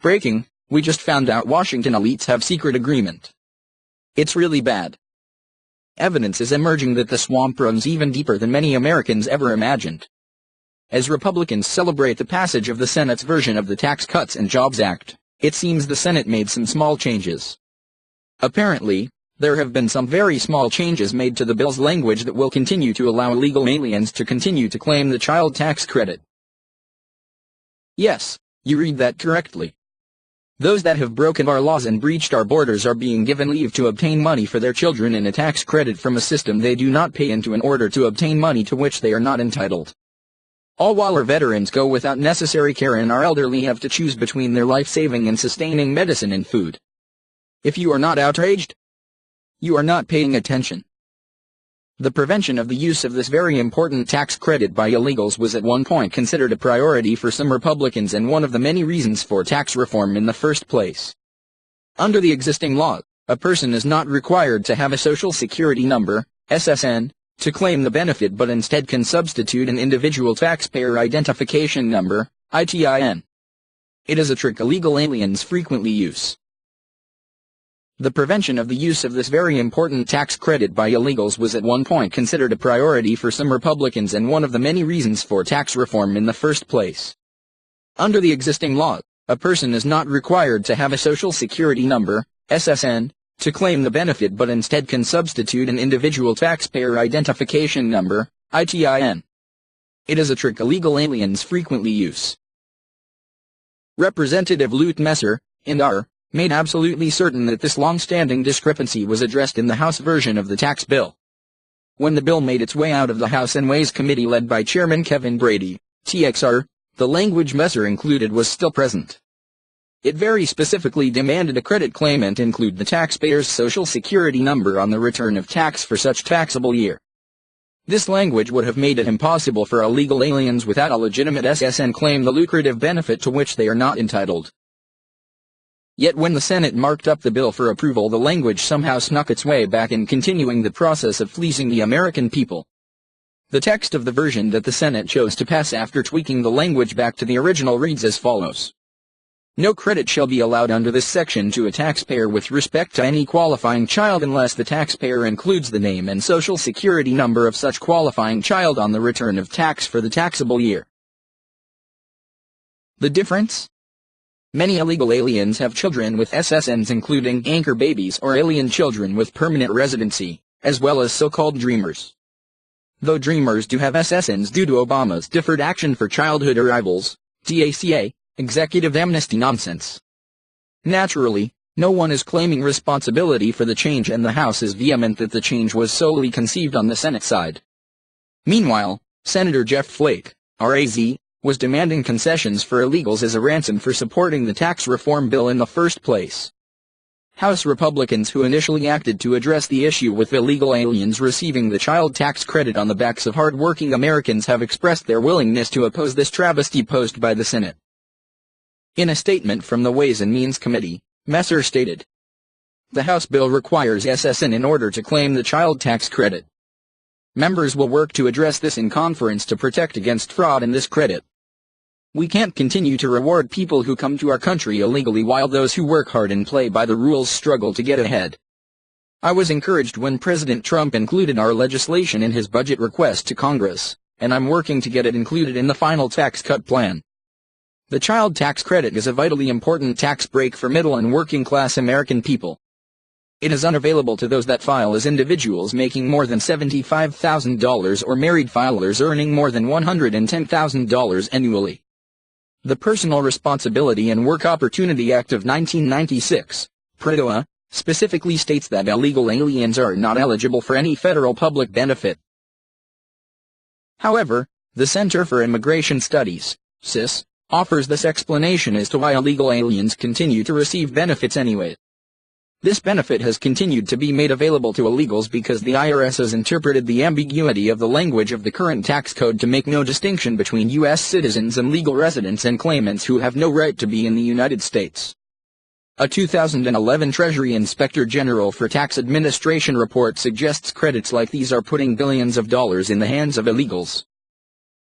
Breaking, we just found out Washington elites have secret agreement. It's really bad. Evidence is emerging that the swamp runs even deeper than many Americans ever imagined. As Republicans celebrate the passage of the Senate's version of the Tax Cuts and Jobs Act, it seems the Senate made some small changes. Apparently, there have been some very small changes made to the bill's language that will continue to allow illegal aliens to continue to claim the child tax credit. Yes, you read that correctly. Those that have broken our laws and breached our borders are being given leave to obtain money for their children in a tax credit from a system they do not pay into in order to obtain money to which they are not entitled. All while our veterans go without necessary care and our elderly have to choose between their life-saving and sustaining medicine and food. If you are not outraged, you are not paying attention. The prevention of the use of this very important tax credit by illegals was at one point considered a priority for some Republicans and one of the many reasons for tax reform in the first place. Under the existing law, a person is not required to have a Social Security number, SSN, to claim the benefit but instead can substitute an individual taxpayer identification number, ITIN. It is a trick illegal aliens frequently use. The prevention of the use of this very important tax credit by illegals was at one point considered a priority for some Republicans and one of the many reasons for tax reform in the first place. Under the existing law, a person is not required to have a Social Security number, SSN, to claim the benefit but instead can substitute an individual taxpayer identification number, ITIN. It is a trick illegal aliens frequently use. Representative Lute Messer, INR, made absolutely certain that this long-standing discrepancy was addressed in the House version of the tax bill. When the bill made its way out of the House and Ways Committee led by Chairman Kevin Brady, TXR, the language Messer included was still present. It very specifically demanded a credit claimant include the taxpayer's Social Security number on the return of tax for such taxable year. This language would have made it impossible for illegal aliens without a legitimate SSN claim the lucrative benefit to which they are not entitled. Yet when the Senate marked up the bill for approval, the language somehow snuck its way back in, continuing the process of fleecing the American people. The text of the version that the Senate chose to pass after tweaking the language back to the original reads as follows. No credit shall be allowed under this section to a taxpayer with respect to any qualifying child unless the taxpayer includes the name and Social Security number of such qualifying child on the return of tax for the taxable year. The difference? Many illegal aliens have children with SSNs, including anchor babies or alien children with permanent residency, as well as so-called dreamers. Though dreamers do have SSNs due to Obama's Deferred Action for Childhood Arrivals, DACA, executive amnesty nonsense. Naturally, no one is claiming responsibility for the change, and the House is vehement that the change was solely conceived on the Senate side. Meanwhile, Senator Jeff Flake, RAZ, was demanding concessions for illegals as a ransom for supporting the tax reform bill in the first place. House Republicans who initially acted to address the issue with illegal aliens receiving the child tax credit on the backs of hard-working Americans have expressed their willingness to oppose this travesty posed by the Senate. In a statement from the Ways and Means Committee, Messer stated, "The House bill requires SSN in order to claim the child tax credit. Members will work to address this in conference to protect against fraud in this credit. We can't continue to reward people who come to our country illegally while those who work hard and play by the rules struggle to get ahead. I was encouraged when President Trump included our legislation in his budget request to Congress, and I'm working to get it included in the final tax cut plan. The child tax credit is a vitally important tax break for middle and working-class American people. It is unavailable to those that file as individuals making more than $75,000 or married filers earning more than $110,000 annually. The Personal Responsibility and Work Opportunity Act of 1996, PROA, specifically states that illegal aliens are not eligible for any federal public benefit. However, the Center for Immigration Studies, CIS, offers this explanation as to why illegal aliens continue to receive benefits anyway. This benefit has continued to be made available to illegals because the IRS has interpreted the ambiguity of the language of the current tax code to make no distinction between U.S. citizens and legal residents and claimants who have no right to be in the United States. A 2011 Treasury Inspector General for Tax Administration report suggests credits like these are putting billions of dollars in the hands of illegals.